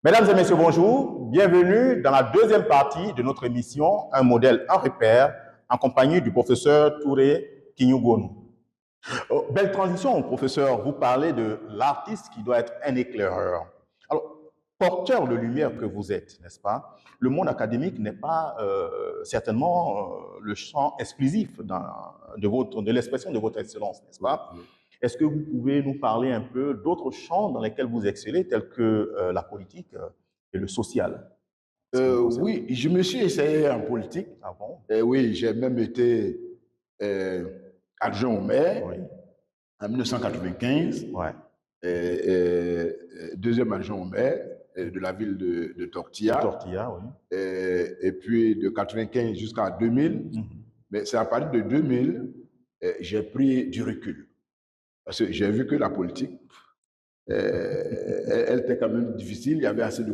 Mesdames et messieurs, bonjour. Bienvenue dans la deuxième partie de notre émission Un modèle, un repère, en compagnie du professeur Touré Kinyugonou. Belle transition, professeur. Vous parlez de l'artiste qui doit être un éclaireur. Alors, porteur de lumière que vous êtes, n'est-ce pas? Le monde académique n'est pas certainement le champ exclusif de l'expression de votre excellence, n'est-ce pas? Est-ce que vous pouvez nous parler un peu d'autres champs dans lesquels vous excellez, tels que la politique et le social? Oui, je me suis essayé en politique. Ah bon? Oui, j'ai même été adjoint au maire Oui. en 1995, Ouais. deuxième adjoint au maire de la ville de Tortilla. Tortilla, oui. Et puis de 95 jusqu'à 2000. Mais c'est à partir de 2000 j'ai pris du recul. Parce que j'ai vu que la politique, elle était quand même difficile. Il y avait assez de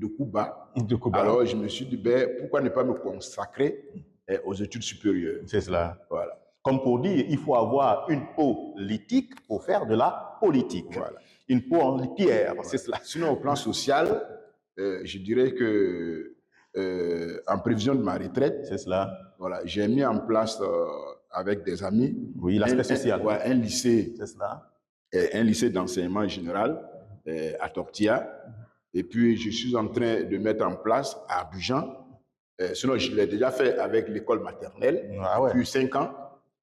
coups bas. Alors, je me suis dit, pourquoi ne pas me consacrer aux études supérieures? C'est cela. Voilà. Comme pour dire, il faut avoir une politique pour faire de la politique. Voilà. Une peau en pierre, Voilà. c'est cela. Sinon, au plan social, je dirais que en prévision de ma retraite, c'est cela. Voilà, j'ai mis en place avec des amis, oui, l'aspect social. Un lycée, c'est cela. Un lycée d'enseignement général à Tortilla. Et puis, je suis en train de mettre en place à Abidjan. Sinon, je l'ai déjà fait avec l'école maternelle depuis 5 ans.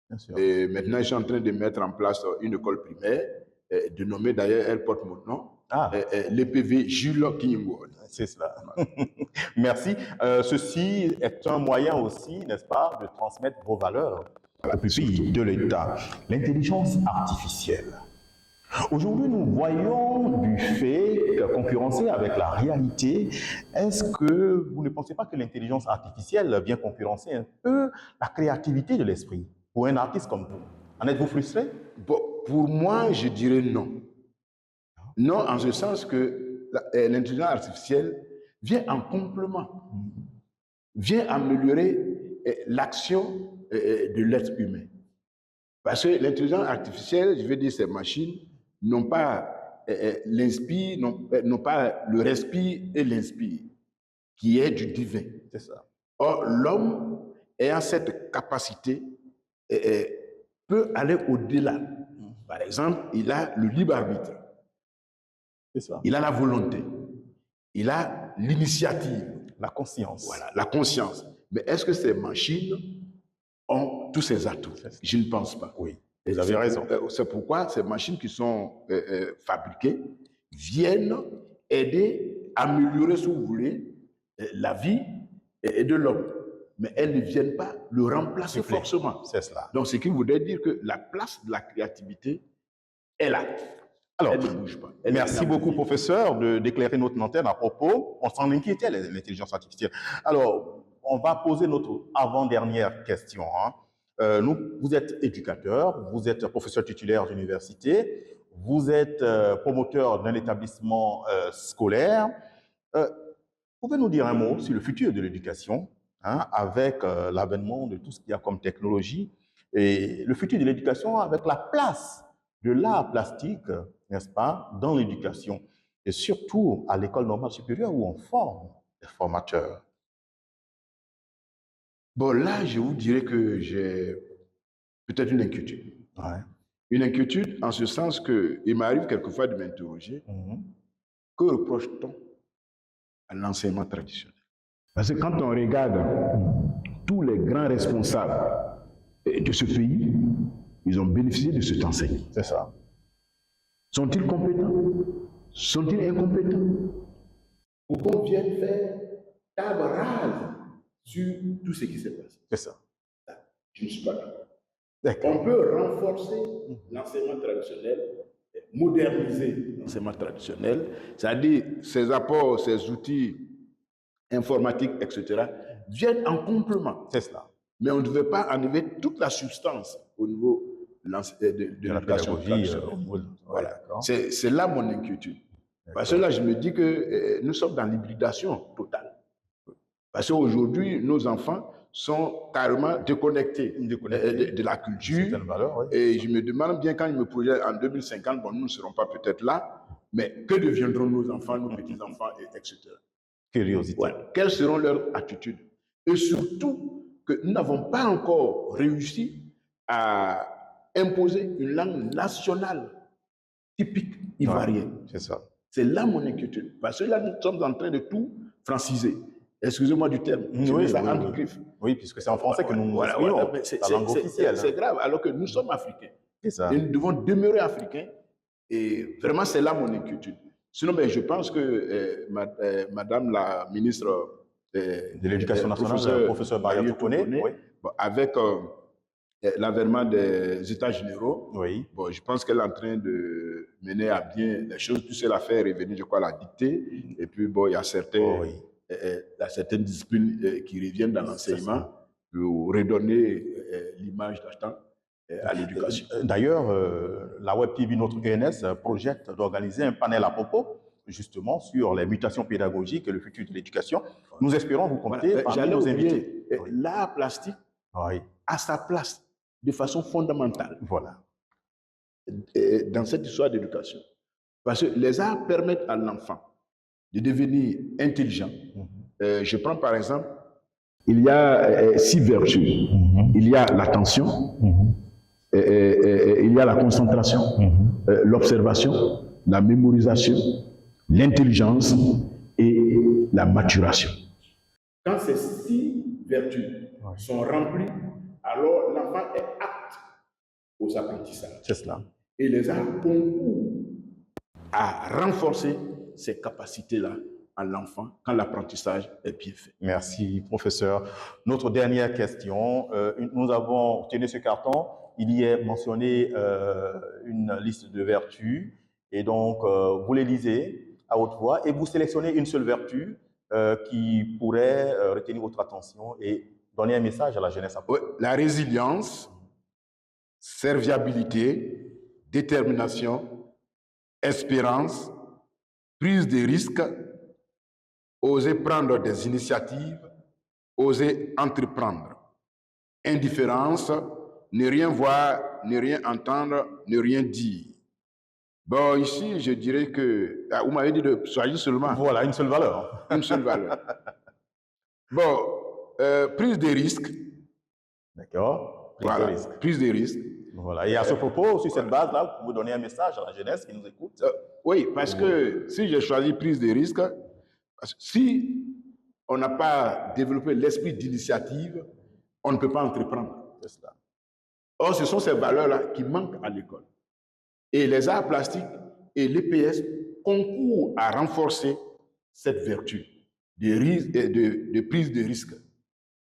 Bien sûr. Et maintenant, je suis en train de mettre en place une école primaire, dénommée d'ailleurs, elle porte mon nom, l'EPV Jules Kinyugonou. C'est cela. Merci. Ceci est un moyen aussi, n'est-ce pas, de transmettre vos valeurs aux pupilles de l'État. L'intelligence artificielle. Aujourd'hui, nous voyons du fait concurrencer avec la réalité. Est-ce que vous ne pensez pas que l'intelligence artificielle vient concurrencer un peu la créativité de l'esprit pour un artiste comme vous? En êtes-vous frustré? Bon, pour moi, je dirais non. Non, en ce sens que l'intelligence artificielle vient en complément, vient améliorer l'action de l'être humain. Parce que l'intelligence artificielle, je veux dire, ces machines n'ont pas l'inspire, n'ont pas le respire et l'inspire, qui est du divin. C'est ça. Or, l'homme ayant cette capacité peut aller au-delà. Par exemple, il a le libre arbitre. C'est ça. Il a la volonté. Il a l'initiative. La conscience. Voilà, la conscience. Mais est-ce que ces machines ont tous ces atouts? Je ne pense pas. Oui, vous avez raison. C'est pourquoi ces machines qui sont fabriquées viennent aider, améliorer, si vous voulez, la vie de l'homme. Mais elles ne viennent pas le remplacer forcément. C'est cela. Donc, ce qui voudrait dire que la place de la créativité est là. Alors, elle ne bouge pas. Merci beaucoup, professeur, d'éclairer notre antenne à propos. On s'en inquiétait, l'intelligence artificielle. Alors, on va poser notre avant-dernière question. Vous êtes éducateur, vous êtes professeur titulaire d'université, vous êtes promoteur d'un établissement scolaire. Pouvez-vous nous dire un mot sur le futur de l'éducation, avec l'avènement de tout ce qu'il y a comme technologie, et le futur de l'éducation avec la place de l'art plastique, n'est-ce pas, dans l'éducation, et surtout à l'école normale supérieure où on forme des formateurs? Bon, là, je vous dirais que j'ai peut-être une inquiétude. Ouais. Une inquiétude en ce sens qu'il m'arrive quelquefois de m'interroger, que reproche-t-on à l'enseignement traditionnel? Parce que quand on regarde tous les grands responsables de ce pays, ils ont bénéficié de cet enseignement. C'est ça. Sont-ils compétents? Sont-ils incompétents? Pourquoi on vient faire table rase sur tout ce qui s'est passé? C'est ça. Je ne suis pas d'accord. On peut renforcer l'enseignement traditionnel, moderniser l'enseignement traditionnel, c'est-à-dire ses apports, ses outils informatiques, etc., viennent en complément. C'est cela. Mais on ne devait pas enlever toute la substance au niveau de l'éducation traditionnelle. Voilà. C'est là mon inquiétude. Parce que là, je me dis que nous sommes dans l'hybridation totale. Parce qu'aujourd'hui, nos enfants sont carrément déconnectés de la culture. Valeurs, oui. Et je me demande bien, quand ils me projettent en 2050, bon, nous ne serons pas peut-être là, Mais que deviendront nos enfants, nos petits-enfants, etc. Curiosité. Voilà. Quelles seront leurs attitudes? Et surtout, que nous n'avons pas encore réussi à imposer une langue nationale typique ivoirienne. Ouais, c'est ça. C'est là mon inquiétude. Parce que là, nous sommes en train de tout franciser. Excusez-moi du terme. Je mets ça entre griffes. Oui, puisque c'est en français que nous nous exprimons. C'est la langue officielle. C'est grave, alors que nous sommes africains. C'est ça. Et nous devons demeurer africains. Et vraiment, c'est là mon inquiétude. Sinon, ben, je pense que Madame la ministre de l'Éducation nationale, professeur Maria Tokone, oui. Bon, avec l'avènement des États généraux, oui. Bon, je pense qu'elle est en train de mener à bien les choses. Tout cela fait revenir, je crois, la dictée. Et puis, bon, il y a certaines disciplines qui reviennent dans l'enseignement pour redonner l'image d'antan à l'éducation. D'ailleurs, la Web TV, notre ENS, projette d'organiser un panel à propos, justement, sur les mutations pédagogiques et le futur de l'éducation. Nous espérons vous compter parmi nos invités. L'art plastique a sa place de façon fondamentale. Voilà. Dans cette histoire d'éducation. Parce que les arts permettent à l'enfant de devenir intelligent. Je prends par exemple, il y a 6 vertus. Il y a l'attention, il y a la concentration, l'observation, la mémorisation, l'intelligence et la maturation. Quand ces 6 vertus sont remplies, alors l'enfant est apte aux apprentissages. C'est cela. Et les arts concourent à renforcer ces capacités-là à l'enfant quand l'apprentissage est bien fait. Merci, professeur. Notre dernière question. Nous avons obtenu ce carton. Il y est mentionné une liste de vertus. Et donc, vous les lisez à haute voix et vous sélectionnez une seule vertu qui pourrait retenir votre attention et donner un message à la jeunesse. Oui, la résilience, serviabilité, détermination, espérance, prise de risques, oser prendre des initiatives, oser entreprendre, indifférence, ne rien voir, ne rien entendre, ne rien dire. Bon, ici, je dirais que... vous m'avez dit de choisir seulement. Voilà, une seule valeur. Une seule valeur. Bon, prise de risque. D'accord. Voilà, prise de risque. Voilà. Et à ce propos, sur cette base-là, vous donnez un message à la jeunesse qui nous écoute. Oui, parce que si j'ai choisi prise de risque, si on n'a pas développé l'esprit d'initiative, on ne peut pas entreprendre. C'est cela. Or, ce sont ces valeurs-là qui manquent à l'école. Et les arts plastiques et l'EPS concourent à renforcer cette vertu de prise de risque.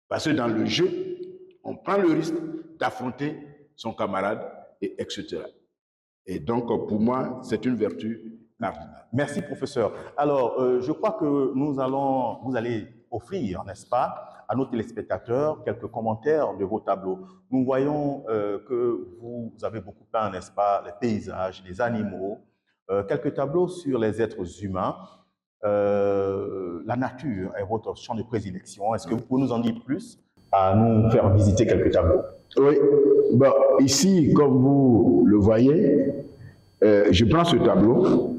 Parce que dans le jeu, on prend le risque d'affronter son camarade, et etc. Et donc, pour moi, c'est une vertu cardinale. Merci, professeur. Alors, je crois que vous allez offrir, n'est-ce pas, à nos téléspectateurs quelques commentaires de vos tableaux. Nous voyons que vous avez beaucoup peint, n'est-ce pas, les paysages, les animaux, quelques tableaux sur les êtres humains. La nature est votre champ de prédilection. Est-ce que vous pouvez nous en dire plus, à nous faire visiter quelques tableaux? Oui. Bon, ici, comme vous le voyez, je prends ce tableau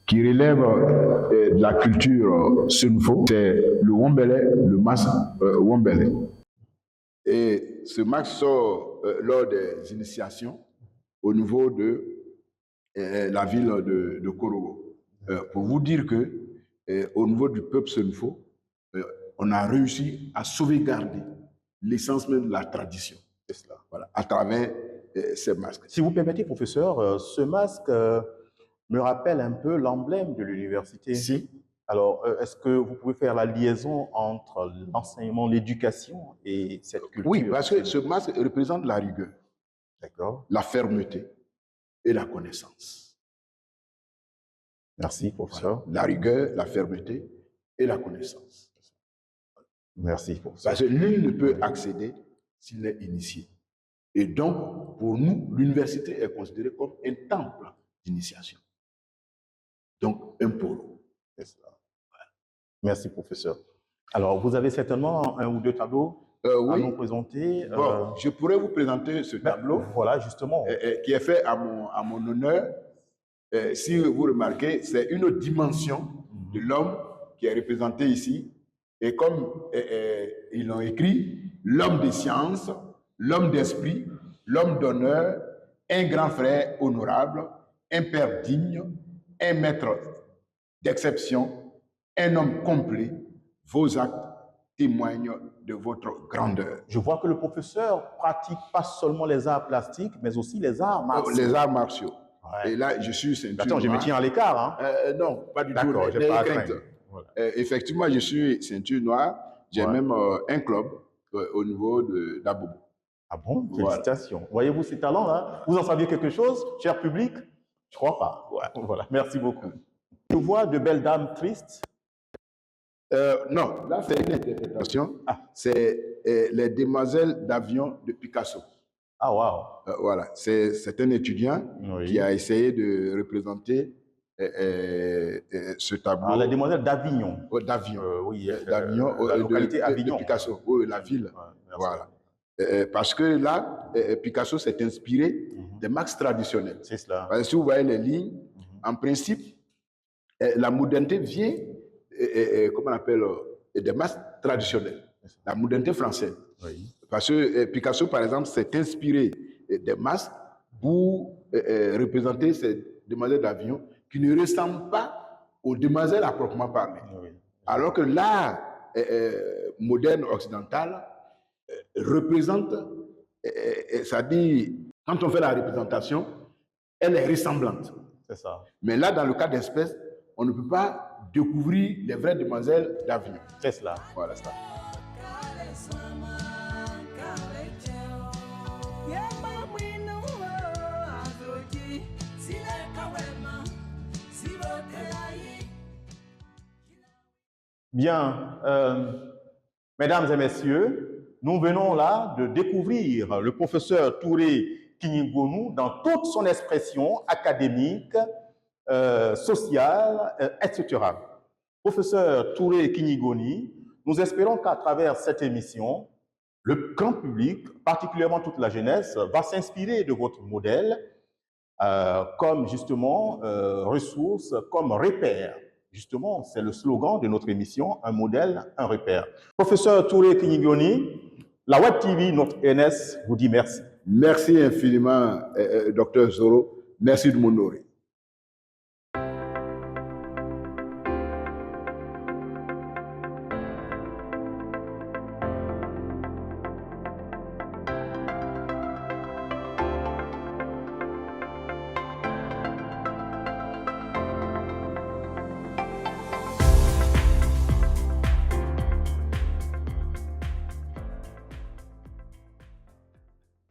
qui relève de la culture Sunfo. C'est le Wombele, le masque Wombele. Et ce masque sort lors des initiations au niveau de la ville de Korogo. Pour vous dire que au niveau du peuple Sunfo, on a réussi à sauvegarder l'essence même de la tradition. C'est cela. Voilà, à travers ces masques. Si vous permettez, professeur, ce masque me rappelle un peu l'emblème de l'université. Si. Alors, est-ce que vous pouvez faire la liaison entre l'enseignement, l'éducation et cette culture? Oui, parce que ce masque représente la rigueur, la fermeté et la connaissance. Merci, professeur. Voilà. La rigueur, la fermeté et la connaissance. Merci, professeur. Parce que nul ne peut accéder s'il est initié. Et donc, pour nous, l'université est considérée comme un temple d'initiation. Donc, un pôle. Voilà. Merci, professeur. Alors, vous avez certainement un ou deux tableaux à nous présenter. Bon, je pourrais vous présenter ce tableau. Voilà, justement. Qui est fait à mon honneur. si vous remarquez, c'est une autre dimension de l'homme qui est représentée ici. Et comme ils l'ont écrit, l'homme de science, l'homme d'esprit, l'homme d'honneur, un grand frère honorable, un père digne, un maître d'exception, un homme complet, vos actes témoignent de votre grandeur. Je vois que le professeur pratique pas seulement les arts plastiques, mais aussi les arts martiaux. Les arts martiaux. Ouais. Et là, je suis ceinture Attends, je me tiens à l'écart. Hein. non, pas du tout. D'accord, j'ai pas à crainte. craindre. Voilà. Effectivement, je suis ceinture noire. J'ai même un club au niveau d'Abobo. Ah bon? Félicitations. Voyez-vous ces talents-là? Vous en saviez quelque chose, cher public? Je crois pas. Ouais. Voilà, merci beaucoup. Je vois de belles dames tristes. Non, là, c'est une interprétation. C'est les demoiselles d'avion de Picasso. Ah, waouh. Voilà, c'est un étudiant qui a essayé de représenter ce tableau. Ah, les demoiselles d'Avignon. D'Avignon. Oui, d'Avignon. la localité Avignon. De Picasso, oui, la ville. Voilà. Parce que là, Picasso s'est inspiré des marques traditionnelles. C'est cela. Parce que si vous voyez les lignes, en principe, la modernité vient, comment on appelle, des masques traditionnelles. La modernité française. Oui. Parce que Picasso, par exemple, s'est inspiré des masques pour représenter ces demoiselles d'avion qui ne ressemblent pas aux demoiselles à proprement parler. Oui. Alors que l'art moderne occidental représente, c'est-à-dire, quand on fait la représentation, elle est ressemblante. C'est ça. Mais là, dans le cas d'espèce, on ne peut pas découvrir les vraies demoiselles d'avion. C'est cela. Voilà, ça. Bien, mesdames et messieurs, nous venons là de découvrir le professeur Touré Kinigonu dans toute son expression académique, sociale, etc. Professeur Touré Kinigoni, nous espérons qu'à travers cette émission, le grand public, particulièrement toute la jeunesse, va s'inspirer de votre modèle comme justement ressource, comme repère. Justement, c'est le slogan de notre émission, un modèle, un repère. Professeur Touré Kinigoni, la Web TV, notre ENS, vous dit merci. Merci infiniment, Dr Zoro. Merci de m'honorer.